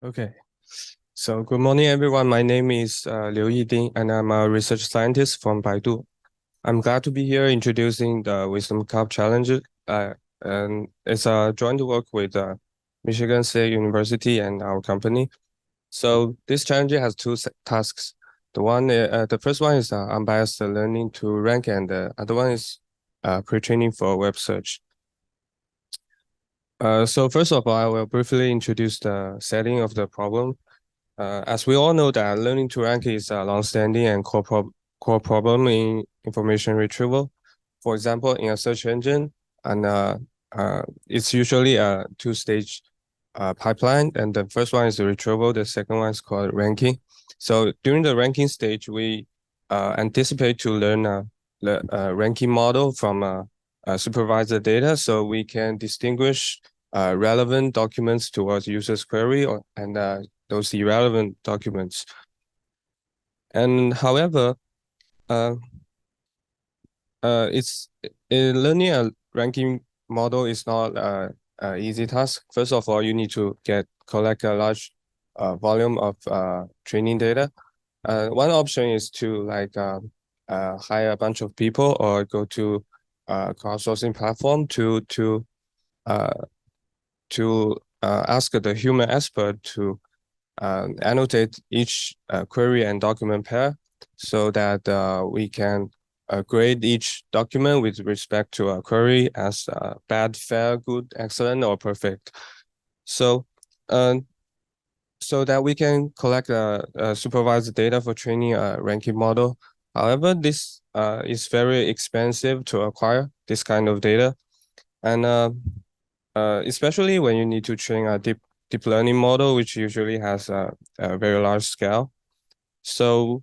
Okay, so good morning, everyone. My name is Liu Yiding, and I'm a research scientist from Baidu. I'm glad to be here introducing the Wisdom Cup Challenge, and it's a joint work with Michigan State University and our company. So this challenge has two tasks. The first one is unbiased learning to rank, and the other one is pre-training for web search. So first of all, I will briefly introduce the setting of the problem. As we all know that learning to rank is a long-standing and core problem in information retrieval. For example, in a search engine, and it's usually a two-stage pipeline, and the first one is the retrieval, the second one is called ranking. So during the ranking stage, we anticipate to learn the ranking model from supervisor data, so we can distinguish relevant documents towards user's query and those irrelevant documents. And however, uh, it's learning a ranking model is not a easy task. First of all, you need to collect a large volume of training data. One option is to hire a bunch of people or go to a crowdsourcing platform uh, ask the human expert to annotate each query and document pair so that we can grade each document with respect to a query as bad, fair, good, excellent, or perfect. So, so that we can collect supervised data for training a ranking model. However, this is very expensive to acquire this kind of data, and especially when you need to train a deep learning model, which usually has a very large scale. So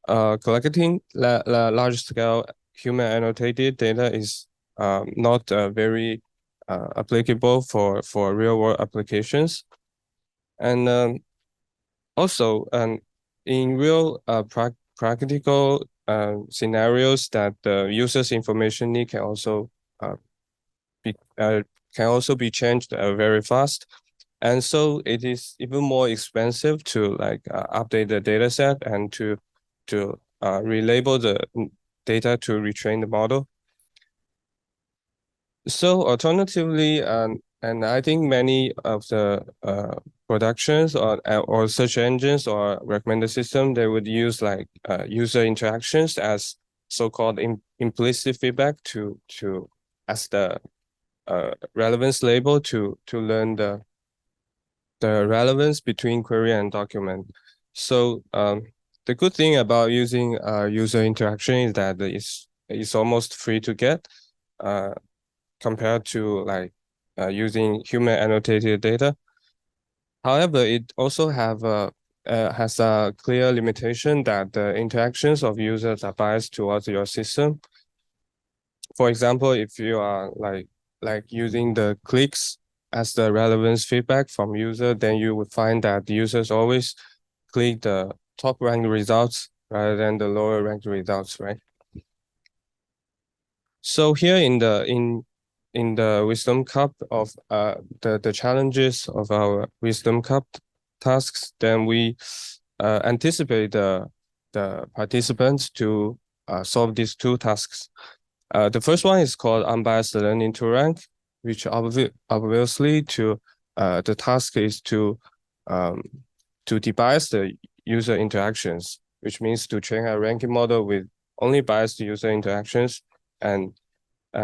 collecting large scale human annotated data is not very applicable for real world applications. And also, in real practical scenarios that the user's information need uh, be can also be changed very fast. And so it is even more expensive to update the data set and to relabel the data to retrain the model. So alternatively, and I think many of the productions or search engines or recommender system, they would use user interactions as so-called implicit feedback to as the relevance label to learn the relevance between query and document. So the good thing about using user interaction is that it's almost free to get compared to using human annotated data. However, it also has a clear limitation that the interactions of users are biased towards your system. For example, if you are using the clicks as the relevance feedback from user, then you would find that the users always click the top ranked results rather than the lower ranked results, right? So here in the Wisdom Cup of the challenges of our Wisdom Cup tasks, then we anticipate the participants to solve these two tasks. The first one is called unbiased learning to rank, which obviously the task is um, to debias the user interactions, which means to train a ranking model with only biased user interactions, and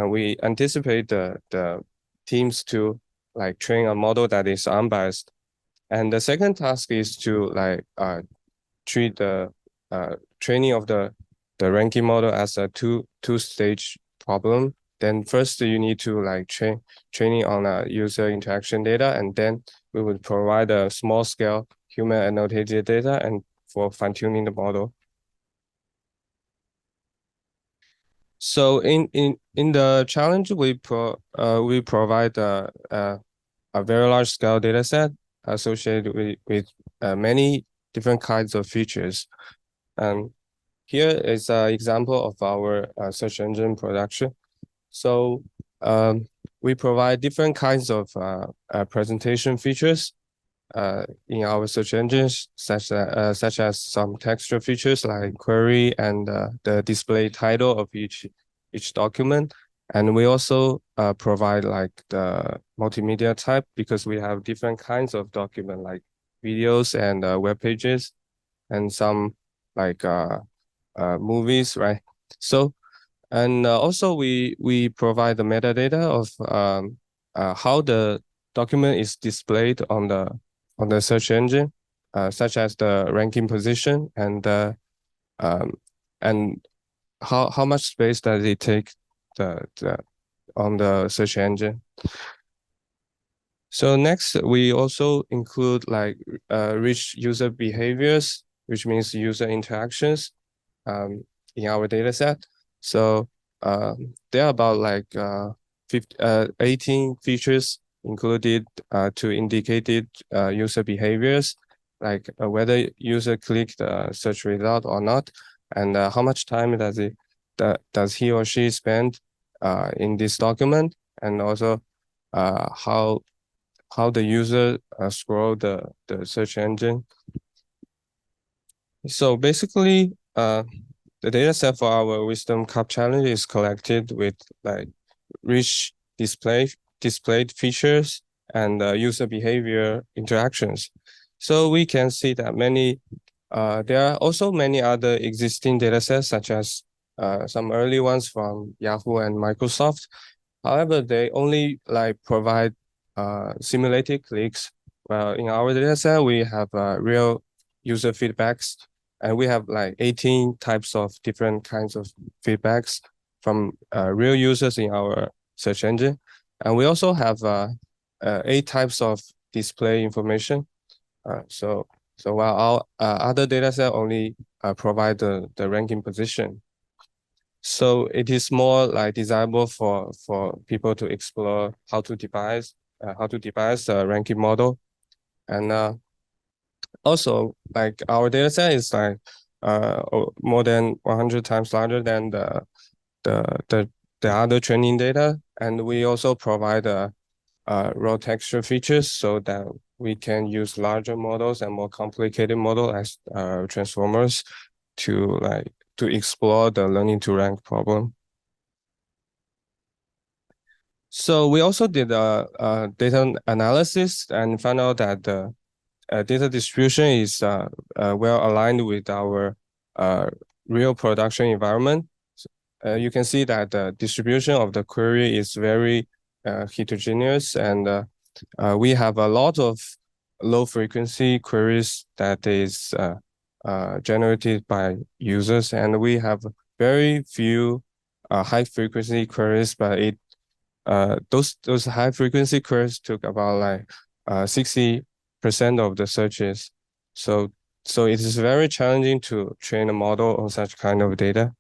we anticipate the teams to train a model that is unbiased. And the second task is to treat the training of the ranking model as a two-stage problem. Then first you need to training on user interaction data, and then we would provide a small scale human annotated data and for fine-tuning the model. So in the challenge, we provide a very large scale data set associated with many different kinds of features. And here is an example of our search engine production. So we provide different kinds of presentation features. in our search engines, such as some textual features like query and the display title of each document. And we also provide like the multimedia type because we have different kinds of document like videos and web pages and some like movies, right? So and also we provide the metadata of how the document is displayed on the search engine, such as the ranking position um, and how much space does it take the on the search engine. So next, we also include like rich user behaviors, which means user interactions in our data set. So there are about like 18 features included to indicated user behaviors, like whether user click the search result or not, and how much time does he or she spend in this document, and also how the user scroll the search engine. So basically, the data set for our Wisdom Cup challenge is collected with like rich displayed features and user behavior interactions. So we can see that there are also many other existing data sets, such as some early ones from Yahoo and Microsoft. However, they only like provide simulated clicks. Well, in our data set, we have real user feedbacks, and we have like 18 types of different kinds of feedbacks from real users in our search engine. And we also have 8 types of display information. So while our other data set only provide the ranking position. So it is more like desirable for people to explore how to devise a ranking model. And also like our data set is like more than 100 times larger than the the the other training data. And we also provide raw texture features so that we can use larger models and more complicated model as transformers to explore the learning to rank problem. So we also did a data analysis and found out that the data distribution is well aligned with our real production environment. You can see that the distribution of the query is very heterogeneous, and we have a lot of low frequency queries that is generated by users, and we have very few high frequency queries, but those high frequency queries took about like 60% of the searches. So it is very challenging to train a model on such kind of data.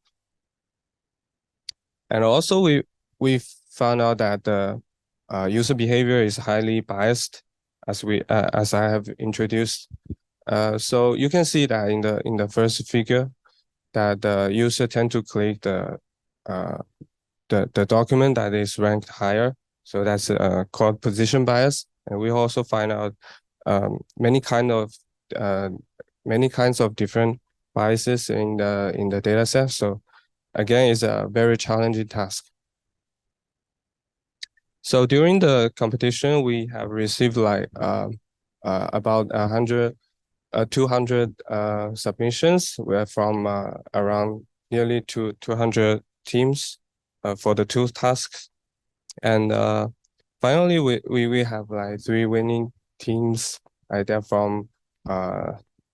And also we found out that the user behavior is highly biased, as I have introduced. So you can see that in the first figure that the user tend to click the document that is ranked higher. So that's called position bias. And we also find out many kinds of different biases in the data set. So again, it's a very challenging task. So during the competition, we have received like about 200 submissions from around nearly 200 teams for the 2 tasks. And finally, we have like 3 winning teams. They're from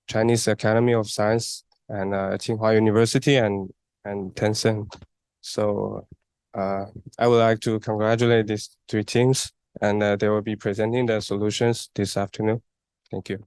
Chinese Academy of Science and Tsinghua University and Tencent. So I would like to congratulate these 3 teams, and they will be presenting their solutions this afternoon. Thank you.